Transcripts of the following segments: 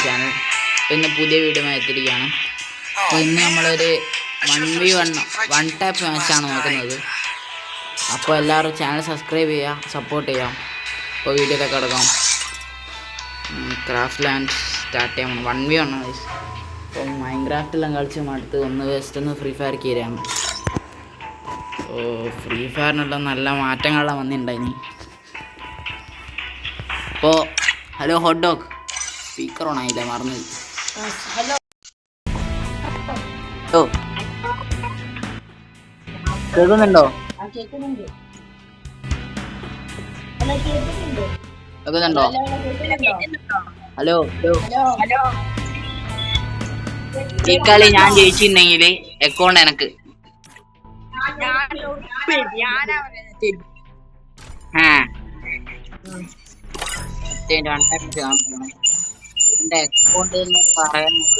Channel. അപ്പോൾ ഇന്ന് പുതിയ വീഡിയോ എത്തിയിരിക്കുകയാണ്. അപ്പോൾ ഇന്ന് നമ്മളൊരു 1v1 വൺ ടാപ്പ് മാച്ചാണ് നോക്കുന്നത്. അപ്പോൾ എല്ലാവരും ചാനൽ സബ്സ്ക്രൈബ് ചെയ്യുക, സപ്പോർട്ട് ചെയ്യാം. അപ്പോൾ വീഡിയോയിലൊക്കെ കിടക്കാം. ക്രാഫ്റ്റ് ലാൻഡ് സ്റ്റാർട്ട് ചെയ്യാം. 1v1 ആണ്. അപ്പോൾ മൈൻക്രാഫ്റ്റെല്ലാം കളിച്ച് മടുത്ത് ഒന്ന് ഫ്രീ ഫയർ കയറിയാണ്. ഫ്രീ ഫയറിനെല്ലാം നല്ല മാറ്റങ്ങളെല്ലാം വന്നിട്ടുണ്ടായിനി. അപ്പോൾ hello hot dog speaker on ആയില്ല, മറന്നു. ഹലോ, കേൾക്കുന്നുണ്ടോ? കേൾക്കുന്നുണ്ടോ? Hello hello. ഈ കളി ഞാൻ ജയിച്ചിട്ടുണ്ടെങ്കിൽ അക്കൗണ്ട് എനക്ക്. എന്റെ അക്കൗണ്ട് എന്ന് പറയുന്നത്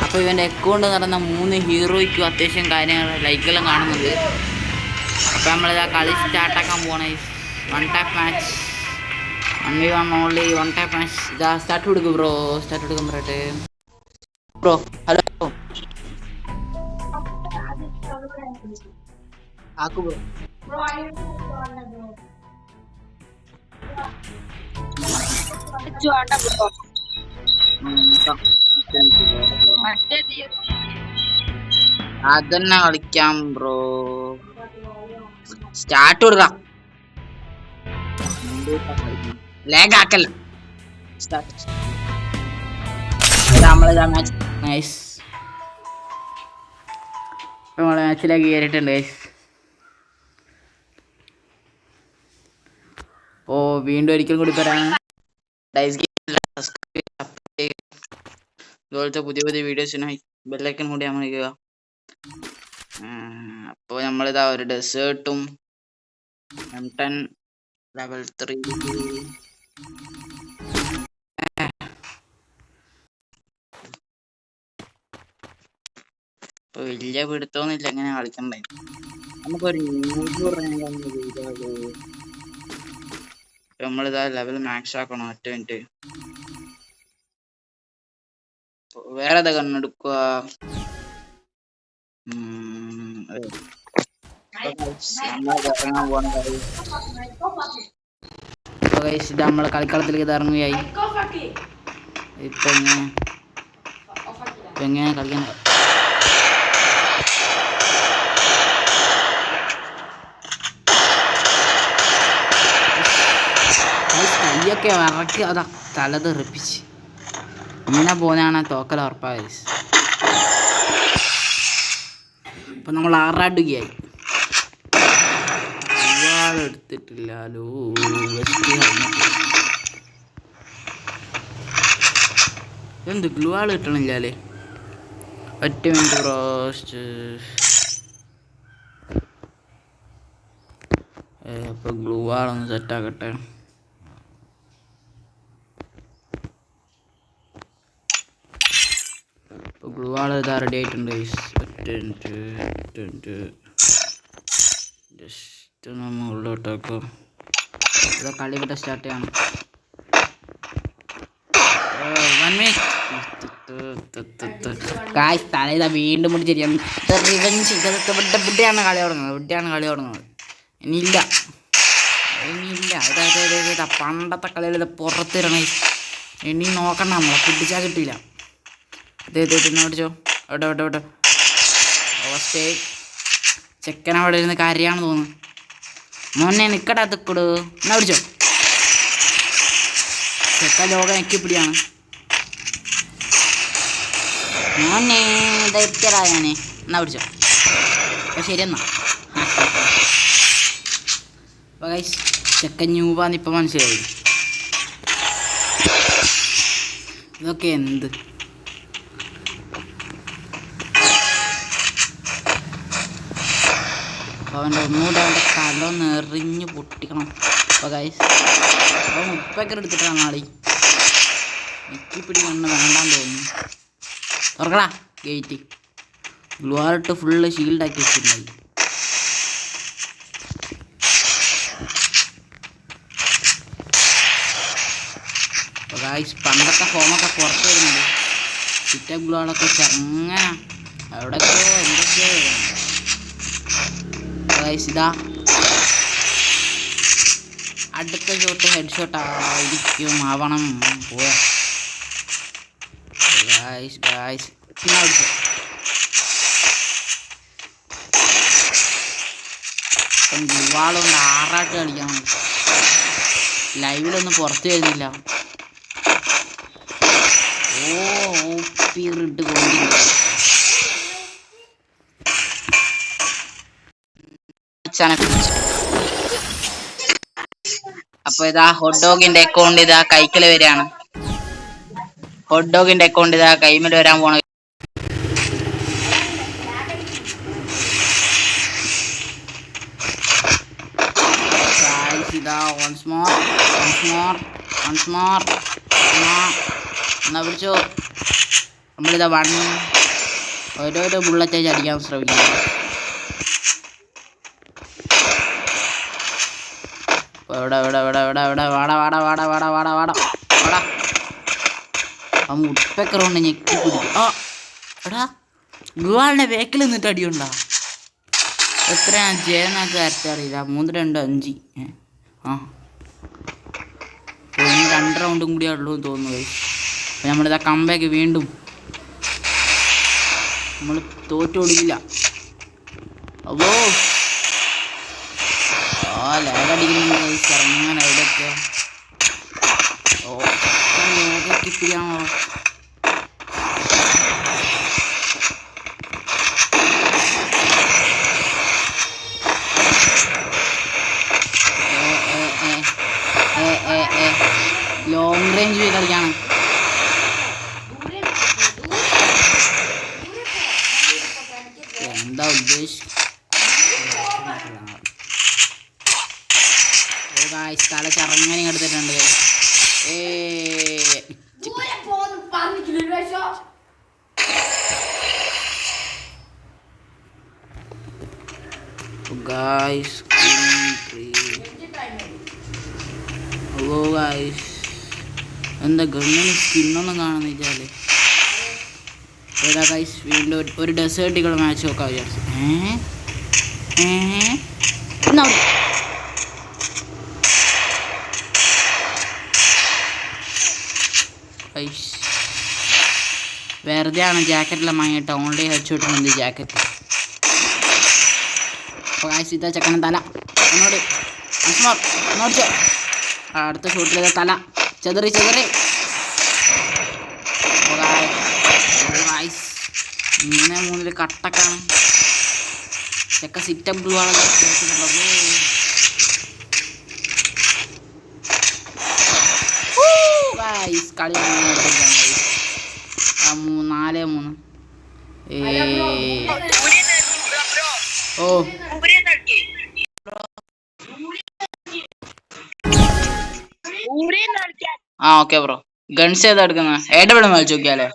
അപ്പോൾ ഇവൻ്റെ അക്കൗണ്ട് നടന്ന 3 ഹീറോയ്ക്കും അത്യാവശ്യം കാര്യങ്ങൾ ലൈക്കെല്ലാം കാണുന്നുണ്ട്. അപ്പോൾ നമ്മളിതാ കളി സ്റ്റാർട്ടാക്കാൻ പോകണേ. One tap match, 1v1 only one tap match. ഇതാ സ്റ്റാർട്ട് കൊടുക്കും ബ്രോ, സ്റ്റാർട്ട് കൊടുക്കാൻ പറയട്ടെ ബ്രോ. ഹലോ ആക്കു ബ്രോ. അതന്നെ കളിക്കാം ബ്രോ. സ്റ്റാർട്ട് കൊടുക്കാം. ലാഗ് ആക്കല്ല. നമ്മളിതാ മാച്ച് നൈസ്. നമ്മളെ മാച്ചിലേക്ക് കയറിയിട്ടുണ്ട് ഗൈസ്. അപ്പോൾ വീണ്ടും ഒരിക്കൽ കൂടി പറയാം, ഇതുപോലത്തെ പുതിയ പുതിയ വീഡിയോസിനായി ബെല്ലൈക്കൺ കൂടി അമർത്തുക. അപ്പോൾ നമ്മളിതാ ഒരു ഡെസേർട്ടും M10 ലെവൽ 3 ഇപ്പോൾ വലിയ പിടുത്തമൊന്നുമില്ല എങ്ങനെ കളിക്കണ്ടേ. നമുക്കൊരു 100 നമ്മളിതാ ലെവൽ മാക്സ് ആക്കണം. ഒറ്റ മിനിറ്റ്. വേറെ ഏതാ കണ്ണെടുക്കുക? നമ്മള് കളിക്കളത്തിലേക്ക് ഇറങ്ങുകയായി. ഇപ്പൊ എങ്ങനെ കളിക്കാൻ കയ്യൊക്കെ വിറക്കി അതാ തല തെറിപ്പിച്ച് ഇങ്ങനെ പോകുന്നതാണ് തോക്കൽ ഉറപ്പായ. അപ്പൊ നമ്മൾ ആറാടുകയായി. എടുത്തിട്ടില്ലല്ലോ. എന്ത് ഗ്ലൂ ആൾ കിട്ടണില്ലേ? ഒറ്റ മിനിറ്റ് റോസ്റ്റ്. അപ്പൊ ഗ്ലൂ ആളൊന്ന് സെറ്റാക്കട്ടെ. ഗ്ലൂ ആൾ ഇതാ റെഡി ആയിട്ടുണ്ട്. ജസ്റ്റ് നമ്മൾ ഉള്ളോട്ടേക്കോ. ഇതാ കളി ഇവിടെ സ്റ്റാർട്ട് ചെയ്യണം. തലയിതാ വീണ്ടും മുടിച്ചിരിക്കണം. ഇവിടെയാണ് കളി തുടങ്ങുന്നത്. ഇനിയില്ല. ഇതാ പണ്ടത്തെ കളിയിൽ പുറത്തിരണേ. ഇനി നോക്കണ്ട, നമ്മളെ പിടിച്ചാൽ കിട്ടിയില്ല. പിടിച്ചോ. അവിടെ ഓസ്റ്റേ ചെക്കൻ അവിടെ ഇരുന്ന് കാര്യമാണെന്ന് തോന്നുന്നു. മോനെ നിക്കടാ തിക്കടു. എന്നാ പിടിച്ചോ. ചെക്കൻ ലോകം എക്കിപ്പിടിയാണ്. മോനെ ദൈത്യറായാനെ. എന്നാ പിടിച്ചോ. അപ്പോൾ ശരി എന്നാ. അപ്പോൾ ഗൈസ് ചെക്കൻ ന്യൂബാന്ന് ഇപ്പം മനസ്സിലായി. ഇതൊക്കെ എന്ത് അവൻ്റെ ഒന്നുകൂടെ അവൻ്റെ തലൊന്ന് എറിഞ്ഞ് പൊട്ടിക്കണം. അപ്പോൾ ഗൈസ് അവൻ ഉപ്പൊക്കെ എടുത്തിട്ടാണ് ആളി. നെക്കിപ്പിടി കണ്ണ് വേണ്ടാന്ന് തോന്നുന്നു. തുറക്കടാ ഗേറ്റ്. ഗ്ലൂ ആറിട്ട് ഫുള്ള് ഷീൽഡാക്കി വെച്ചിട്ടുണ്ടായി. പണ്ടത്തെ ഫോമൊക്കെ പുറത്ത് വരുന്നുണ്ട്. സിറ്റപ്പ് ഗ്ലോളൊക്കെ ചെറുങ്ങനെ എവിടെയൊക്കെയോ എന്തൊക്കെയോ ഇതാ അടുത്ത ഷോട്ട് ഹെഡ് ഷോട്ട് ആയിരിക്കും ആവണം. പോയാ ഗ്ലുവാളുകൊണ്ട് ആറാട്ട് കളിക്കണം. ലൈവിലൊന്നും പുറത്ത് വരുന്നില്ല. ഇട്ട് കൊണ്ടില്ല. അപ്പൊ ഇതാ ഹോട്ട് ഡോഗിന്റെ അക്കൗണ്ട് ഇതാ കൈക്കല് വരികയാണ്. ഹോട്ട് ഡോഗിന്റെ അക്കൗണ്ട് ഇതാ കൈമേൽ വരാൻ പോണ. ഇതാ once more എന്നാ പിടിച്ചോ. നമ്മളിതാ ഓരോരോ ബുള്ളറ്റ് അടിക്കാൻ ശ്രമിക്കുന്നു. മുട്ടക്കറുണ്ട് ഞെക്കി പിടിക്കും. എടാ ഗുവാളിന്റെ ബേക്കിൽ നിന്നിട്ട് അടിയുണ്ടാ. എത്രയാണ് ജയനൊക്കെ കറക്റ്റ് അറിയില്ല. 3-2-5. ഇനി 2 റൗണ്ടും കൂടിയേ ഉള്ളൂ എന്ന് തോന്നുന്നു. അപ്പം നമ്മളിതാ കംബാക്ക് വീണ്ടും നമ്മൾ തോറ്റു കൊടുക്കില്ല. അപ്പോ ലേഖടിക്കുന്നുണ്ട് ചെറുങ്ങനെ എവിടെയൊക്കെ. ലേഖക്കിപ്പിയാണോ. ലോങ് റേഞ്ച് പോയി കളിക്കാണ്. എന്താ ഉദ്ദേശിച്ചത്? തല ചറങ്ങനെ എടുത്തിട്ടുണ്ട്. എന്താ ഗണ്ണിന് സ്കിന്നൊന്നും കാണുന്നില്ലേ? വീണ്ടും ഒരു ഡെസേർട്ടിക്കുള്ള മാച്ച് നോക്കാൻ വിചാരിച്ചു. വെറുതെ ആണ് ജാക്കറ്റെല്ലാം വാങ്ങിയിട്ട് ഓൺലൈൻ ഹെഡ് ഷോട്ടുണ്ട് ജാക്കറ്റ്. അപ്പോൾ ഇതാ ചെക്കന തല എന്നോട് നോടിച്ചോ. അടുത്ത ഷോട്ടിലെ തല ചെതറി 3 കട്ടക്കാണ്. ചെക്ക സിറ്റപ്പ് ഗ്ലൂ ആണ്. കളി 4-3. Okay bro. ഗൺസ് ഏതാ എടുക്കുന്ന? ഏടപെടും കളിച്ചു നോക്കിയാലേ.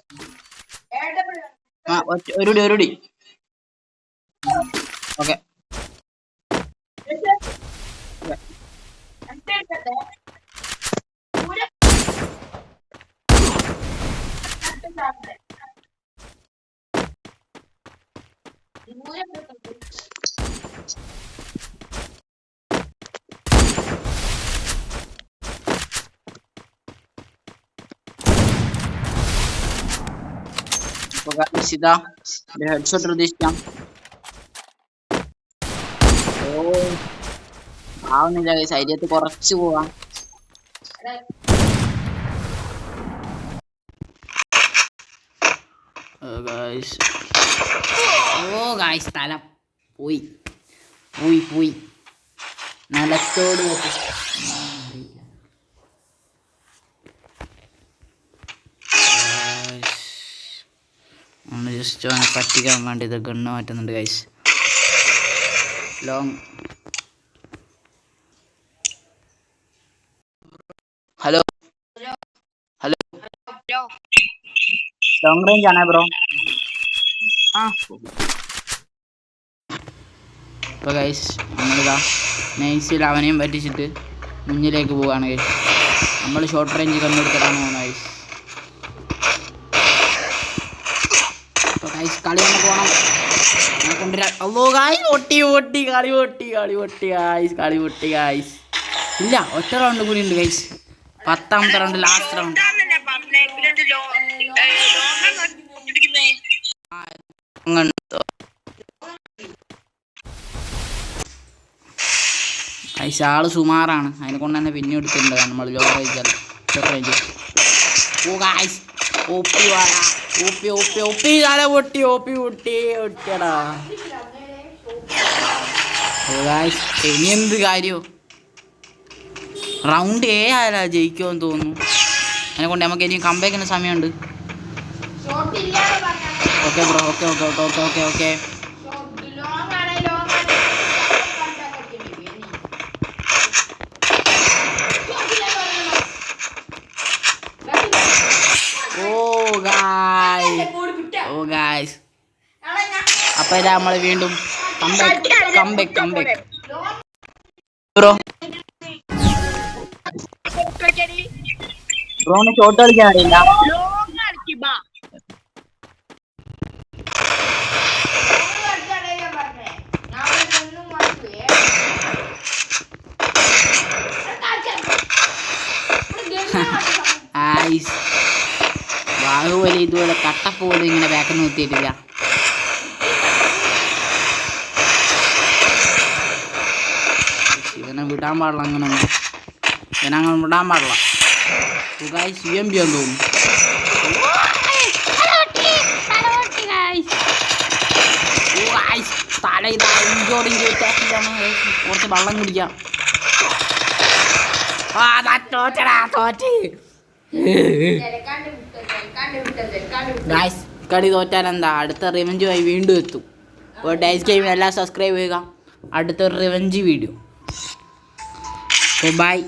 ഒരുടി ഓക്കെ. ഇതാ ഹെഡ്ഷോട്ട് പ്രതീക്ഷിക്കാം. ആവുന്നില്ല. ശരീരത്ത് കുറച്ച് പോവാം. സ്ഥലം പോയി നിലത്തോട് ജസ്റ്റ് അവനെ പറ്റിക്കാൻ വേണ്ടി ഇത് ഗണ്ണ് മാറ്റുന്നുണ്ട് guys. Long hello long range ആണേ ബ്രോ. ഇപ്പോൾ ഗൈസ് നമ്മളിതാ നൈസിൽ അവനെയും പറ്റിച്ചിട്ട് മുന്നിലേക്ക് പോവാണ് ഗൈസ്. നമ്മൾ ഷോർട്ട് റേഞ്ച് കണ്ണെടുത്തിട്ടാണ് പോകുന്നത് ഗൈസ്. അപ്പോൾ ഗൈസ് കളി നമുക്ക് പോകണം. കൊണ്ടുവരാൻ അല്ലോ ഗൈസ് ഒട്ടി ഗൈസ്. ഇല്ല, ഒറ്റ റൗണ്ട് കൂടി ഉണ്ട് ഗൈസ്. 10ാമത്തെ റൗണ്ട്, ലാസ്റ്റ് റൗണ്ട്. ഗൈസ് ആള് സുമാറാണ്, അതിനെ കൊണ്ട് തന്നെ പിന്നെ എടുത്തിട്ടുണ്ട് നമ്മൾ ലോ റേഞ്ച്. ഓ ഗൈസ് ഒട്ടിയടാ. ഓ ഗൈസ് ഇനി എന്ത് കാര്യമോ, റൗണ്ട് ആയാലാ ജയിക്കുമെന്ന് തോന്നുന്നു. അതിനെ കൊണ്ട് നമുക്ക് ഇനി കംബാക്കിന് സമയമുണ്ട്. Okay bro, okay. Oh guys അപ്പൊ ഇതാ നമ്മൾ വീണ്ടും കംബാക്ക് ബ്രോന് ഷോട്ട് കളിക്കാൻ അറിയില്ല. ബാഹുബലി ഇതുപോലെ കട്ടപ്പോലും ഇങ്ങനെ ബാക്ക് നിർത്തിയിട്ടില്ല. ഇവനെ വിടാൻ പാടില്ല, ഇവനങ്ങനെ വിടാൻ പാടില്ല. CMB എന്ന് തോന്നുന്നു. തല ഇതാ ഇഞ്ചോട് കുറച്ച് വെള്ളം കുടിക്കാം. കളി തോറ്റാലെന്താ, അടുത്ത റിവെഞ്ചുമായി വീണ്ടും എത്തും. അപ്പോൾ ഡൈസ് ഗെയിം എല്ലാം സബ്സ്ക്രൈബ് ചെയ്യുക. അടുത്തൊരു റിവെഞ്ച് വീഡിയോ. ബൈ.